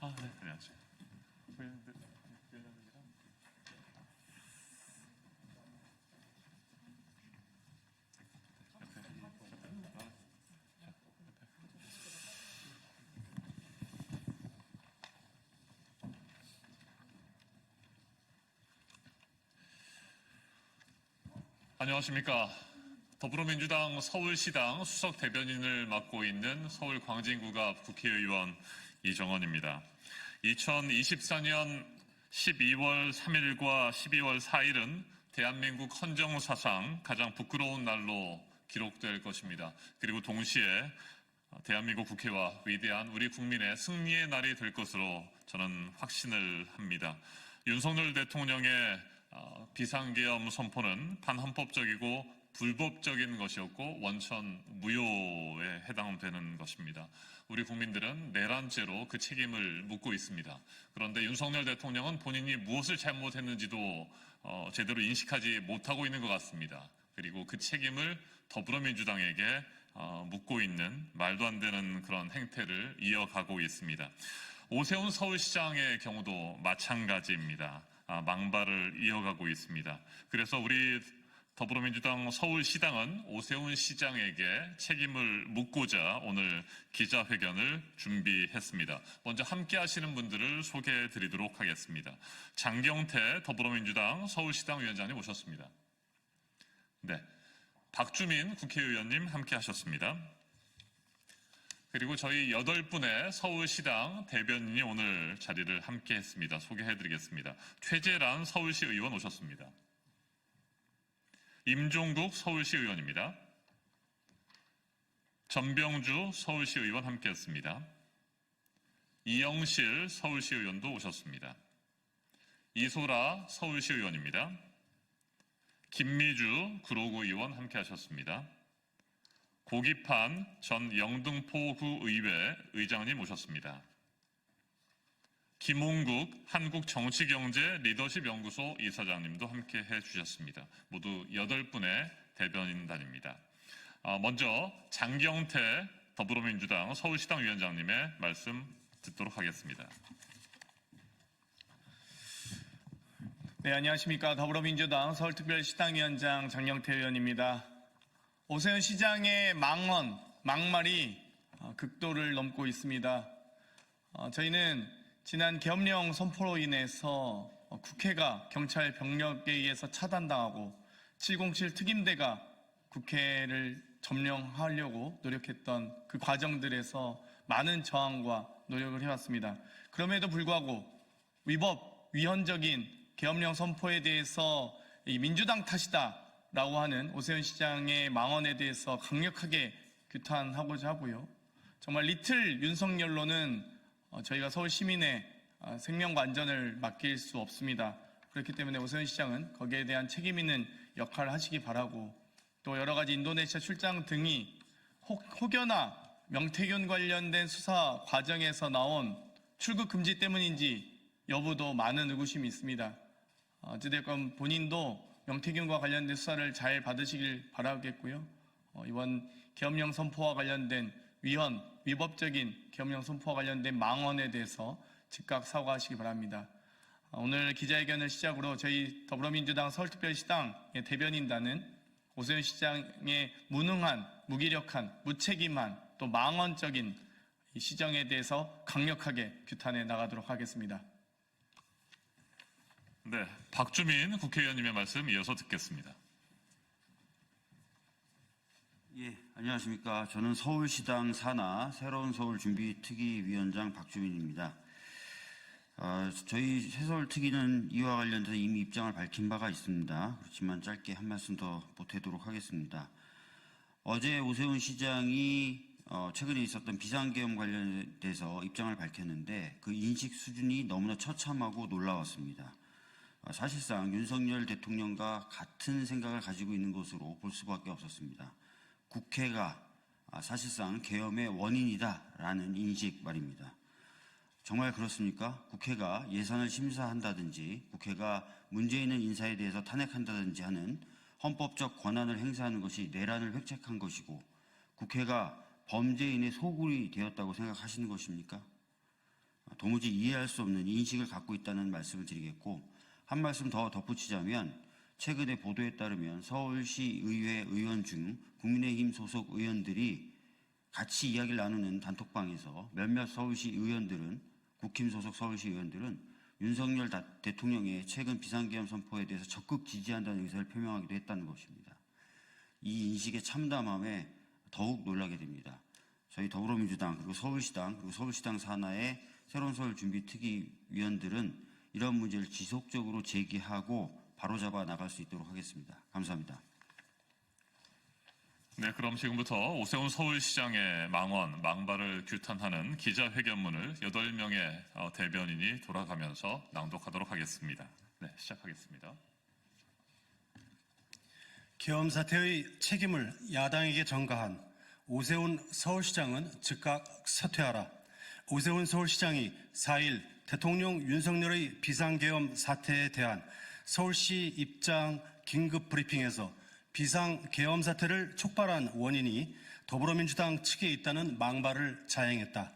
네, 안녕하세요. 안녕하십니까. 더불어민주당 서울시당 수석 대변인을 맡고 있는 서울 광진구갑 국회의원 이정헌입니다. 2024년 12월 3일과 12월 4일은 대한민국 헌정사상 가장 부끄러운 날로 기록될 것입니다. 그리고 동시에 대한민국 국회와 위대한 우리 국민의 승리의 날이 될 것으로 저는 확신을 합니다. 윤석열 대통령의 비상계엄 선포는 반헌법적이고 불법적인 것이었고 원천 무효에 해당되는 것입니다. 우리 국민들은 내란죄로 그 책임을 묻고 있습니다. 그런데 윤석열 대통령은 본인이 무엇을 잘못했는지도 제대로 인식하지 못하고 있는 것 같습니다. 그리고 그 책임을 더불어민주당에게 묻고 있는 말도 안 되는 그런 행태를 이어가고 있습니다. 오세훈 서울시장의 경우도 마찬가지입니다. 망발을 이어가고 있습니다. 그래서 우리 더불어민주당 서울시당은 오세훈 시장에게 책임을 묻고자 오늘 기자회견을 준비했습니다. 먼저 함께 하시는 분들을 소개해 드리도록 하겠습니다. 장경태 더불어민주당 서울시당 위원장님 오셨습니다. 네, 박주민 국회의원님 함께 하셨습니다. 그리고 저희 8분의 서울시당 대변인이 오늘 자리를 함께 했습니다. 소개해 드리겠습니다. 최재란 서울시 의원 오셨습니다. 임종국 서울시 의원입니다. 전병주 서울시 의원 함께 했습니다. 이영실 서울시 의원도 오셨습니다. 이소라 서울시 의원입니다. 김미주 구로구 의원 함께 하셨습니다. 고기판 전 영등포구 의회 의장님 오셨습니다. 김홍국 한국정치경제 리더십 연구소 이사장님도 함께 해주셨습니다. 모두 8분의 대변인단입니다. 먼저 장경태 더불어민주당 서울시당 위원장님의 말씀 듣도록 하겠습니다. 네, 안녕하십니까. 더불어민주당 서울특별시당위원장 장경태 의원입니다. 오세훈 시장의 막말이 극도를 넘고 있습니다. 저희는 지난 계엄령 선포로 인해서 국회가 경찰 병력에 의해서 차단당하고 707 특임대가 국회를 점령하려고 노력했던 그 과정들에서 많은 저항과 노력을 해왔습니다. 그럼에도 불구하고 위헌적인 계엄령 선포에 대해서 민주당 탓이다 라고 하는 오세훈 시장의 망언에 대해서 강력하게 규탄하고자 하고요. 정말 리틀 윤석열로는 저희가 서울 시민의 생명과 안전을 맡길 수 없습니다. 그렇기 때문에 오세훈 시장은 거기에 대한 책임 있는 역할을 하시기 바라고, 또 여러 가지 인도네시아 출장 등이 혹여나 명태균 관련된 수사 과정에서 나온 출국 금지 때문인지 여부도 많은 의구심이 있습니다. 어찌됐건 본인도 명태균과 관련된 수사를 잘 받으시길 바라겠고요. 이번 계엄령 선포와 관련된 위법적인 계엄령 선포와 관련된 망언에 대해서 즉각 사과하시기 바랍니다. 오늘 기자회견을 시작으로 저희 더불어민주당 서울특별시당의 대변인단은 오세훈 시장의 무능한, 무기력한, 무책임한 또 망언적인 이 시정에 대해서 강력하게 규탄해 나가도록 하겠습니다. 네, 박주민 국회의원님의 말씀 이어서 듣겠습니다. 예, 안녕하십니까. 저는 서울시당 산하 새로운 서울 준비 특위위원장 박주민입니다. 저희 새서울 특위는 이와 관련해서 이미 입장을 밝힌 바가 있습니다. 그렇지만 짧게 한 말씀 더 보태도록 하겠습니다. 어제 오세훈 시장이 최근에 있었던 비상계엄 관련돼서 입장을 밝혔는데 그 인식 수준이 너무나 처참하고 놀라웠습니다. 사실상 윤석열 대통령과 같은 생각을 가지고 있는 것으로 볼 수밖에 없었습니다. 국회가 사실상 계엄의 원인이다라는 인식 말입니다. 정말 그렇습니까? 국회가 예산을 심사한다든지 국회가 문제 있는 인사에 대해서 탄핵한다든지 하는 헌법적 권한을 행사하는 것이 내란을 획책한 것이고 국회가 범죄인의 소굴이 되었다고 생각하시는 것입니까? 도무지 이해할 수 없는 인식을 갖고 있다는 말씀을 드리겠고, 한 말씀 더 덧붙이자면 최근에 보도에 따르면 서울시 의회 의원 중 국민의힘 소속 의원들이 같이 이야기를 나누는 단톡방에서 몇몇 서울시 의원들은, 국힘 소속 서울시 의원들은 윤석열 대통령의 최근 비상계엄 선포에 대해서 적극 지지한다는 의사를 표명하기도 했다는 것입니다. 이 인식의 참담함에 더욱 놀라게 됩니다. 저희 더불어민주당 그리고 서울시당 산하의 새로운 서울 준비 특위위원들은 이런 문제를 지속적으로 제기하고 바로잡아 나갈 수 있도록 하겠습니다. 감사합니다. 네, 그럼 지금부터 오세훈 서울시장의 망언, 망발을 규탄하는 기자회견문을 8명의 대변인이 돌아가면서 낭독하도록 하겠습니다. 네, 시작하겠습니다. 계엄 사태의 책임을 야당에게 전가한 오세훈 서울시장은 즉각 사퇴하라. 오세훈 서울시장이 4일 대통령 윤석열의 비상계엄 사태에 대한 서울시 입장 긴급 브리핑에서 비상계엄 사태를 촉발한 원인이 더불어민주당 측에 있다는 망발을 자행했다.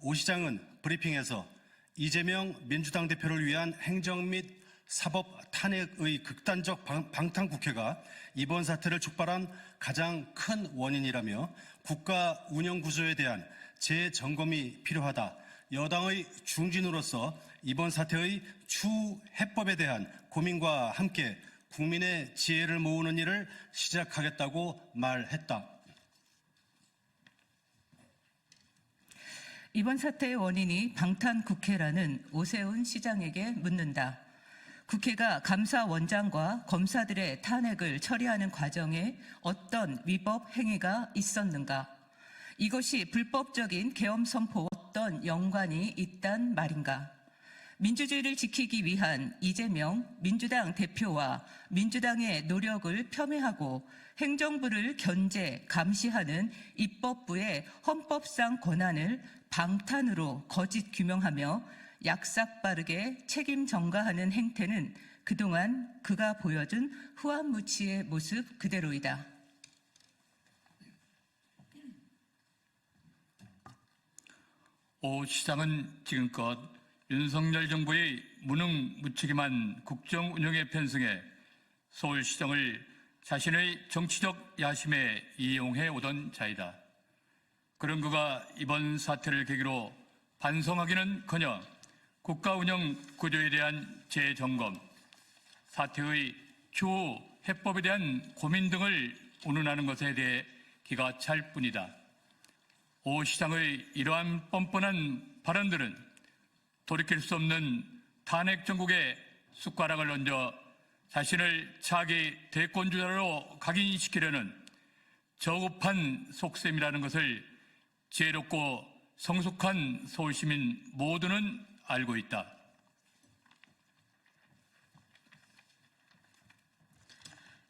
오 시장은 브리핑에서 이재명 민주당 대표를 위한 행정 및 사법 탄핵의 극단적 방탄국회가 이번 사태를 촉발한 가장 큰 원인이라며 국가 운영 구조에 대한 재점검이 필요하다. 여당의 중진으로서 이번 사태의 추후 해법에 대한 고민과 함께 국민의 지혜를 모으는 일을 시작하겠다고 말했다. 이번 사태의 원인이 방탄국회라는 오세훈 시장에게 묻는다. 국회가 감사원장과 검사들의 탄핵을 처리하는 과정에 어떤 위법 행위가 있었는가? 이것이 불법적인 계엄 선포와 어떤 연관이 있단 말인가? 민주주의를 지키기 위한 이재명 민주당 대표와 민주당의 노력을 폄훼하고 행정부를 견제, 감시하는 입법부의 헌법상 권한을 방탄으로 거짓 규명하며 약삭빠르게 책임 전가하는 행태는 그동안 그가 보여준 후한무치의 모습 그대로이다. 오 시장은 지금껏 윤석열 정부의 무능무책임한 국정 운영에 편승해 서울시정을 자신의 정치적 야심에 이용해 오던 자이다. 그런 그가 이번 사태를 계기로 반성하기는커녕 국가 운영 구조에 대한 재점검, 사태의 추후 해법에 대한 고민 등을 운운하는 것에 대해 기가 찰 뿐이다. 오 시장의 이러한 뻔뻔한 발언들은 돌이킬 수 없는 탄핵 정국에 숟가락을 얹어 자신을 차기 대권주자로 각인시키려는 저급한 속셈이라는 것을 지혜롭고 성숙한 서울시민 모두는 알고 있다.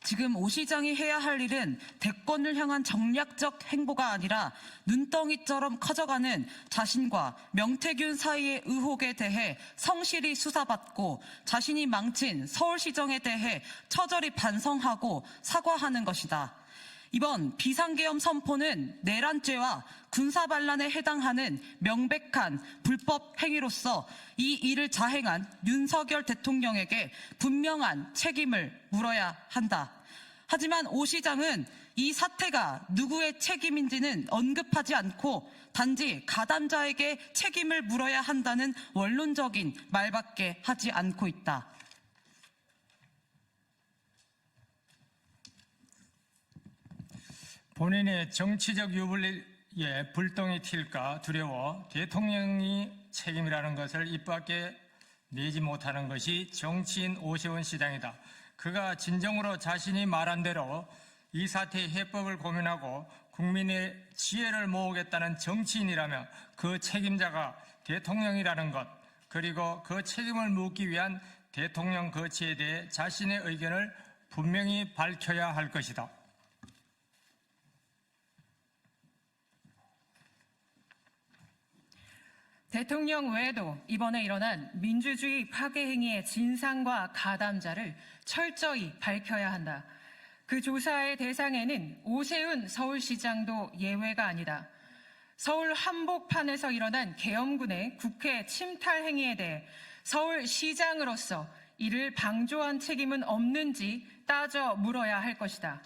지금 오 시장이 해야 할 일은 대권을 향한 정략적 행보가 아니라 눈덩이처럼 커져가는 자신과 명태균 사이의 의혹에 대해 성실히 수사받고 자신이 망친 서울시정에 대해 처절히 반성하고 사과하는 것이다. 이번 비상계엄 선포는 내란죄와 군사반란에 해당하는 명백한 불법 행위로서 이 일을 자행한 윤석열 대통령에게 분명한 책임을 물어야 한다. 하지만 오 시장은 이 사태가 누구의 책임인지는 언급하지 않고 단지 가담자에게 책임을 물어야 한다는 원론적인 말밖에 하지 않고 있다. 본인의 정치적 유불리에 불똥이 튈까 두려워 대통령이 책임이라는 것을 입 밖에 내지 못하는 것이 정치인 오세훈 시장이다. 그가 진정으로 자신이 말한 대로 이 사태의 해법을 고민하고 국민의 지혜를 모으겠다는 정치인이라면 그 책임자가 대통령이라는 것, 그리고 그 책임을 묻기 위한 대통령 거치에 대해 자신의 의견을 분명히 밝혀야 할 것이다. 대통령 외에도 이번에 일어난 민주주의 파괴 행위의 진상과 가담자를 철저히 밝혀야 한다. 그 조사의 대상에는 오세훈 서울시장도 예외가 아니다. 서울 한복판에서 일어난 계엄군의 국회 침탈 행위에 대해 서울시장으로서 이를 방조한 책임은 없는지 따져 물어야 할 것이다.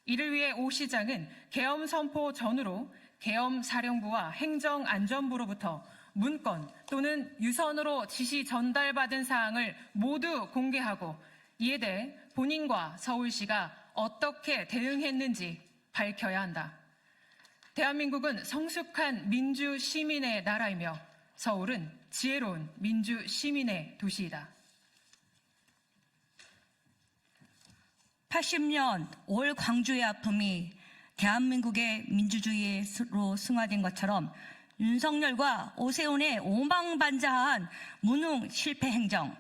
이를 위해 오 시장은 계엄 선포 전후로 계엄사령부와 행정안전부로부터 문건 또는 유선으로 지시 전달받은 사항을 모두 공개하고 이에 대해 본인과 서울시가 어떻게 대응했는지 밝혀야 한다. 대한민국은 성숙한 민주 시민의 나라이며 서울은 지혜로운 민주 시민의 도시이다. 80년 올 광주의 아픔이 대한민국의 민주주의로 승화된 것처럼 윤석열과 오세훈의 오망반자한 무능 실패 행정,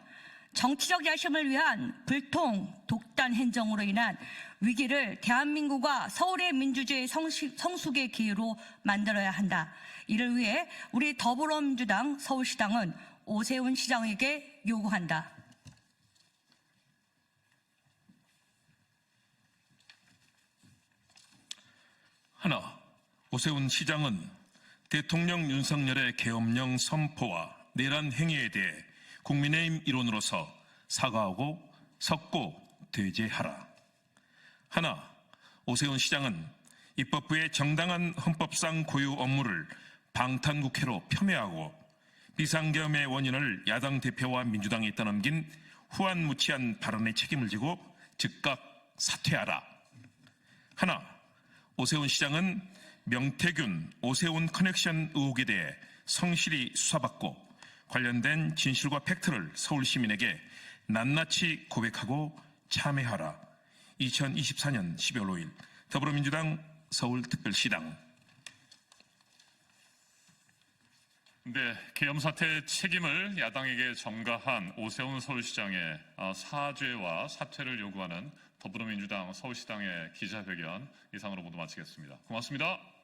정치적 야심을 위한 불통 독단 행정으로 인한 위기를 대한민국과 서울의 민주주의 성숙의 기회로 만들어야 한다. 이를 위해 우리 더불어민주당 서울시당은 오세훈 시장에게 요구한다. 하나, 오세훈 시장은 대통령 윤석열의 계엄령 선포와 내란 행위에 대해 국민의힘 일원으로서 사과하고 석고 대제하라. 하나, 오세훈 시장은 입법부의 정당한 헌법상 고유 업무를 방탄국회로 폄훼하고 비상계엄의 원인을 야당 대표와 민주당에 떠넘긴 후안무치한 발언의 책임을 지고 즉각 사퇴하라. 하나, 오세훈 시장은 명태균, 오세훈 커넥션 의혹에 대해 성실히 수사받고 관련된 진실과 팩트를 서울 시민에게 낱낱이 고백하고 참회하라. 2024년 12월 5일 더불어민주당 서울특별시당. 네, 계엄 사태 책임을 야당에게 전가한 오세훈 서울시장의 사죄와 사퇴를 요구하는 더불어민주당 서울시당의 기자회견 이상으로 모두 마치겠습니다. 고맙습니다.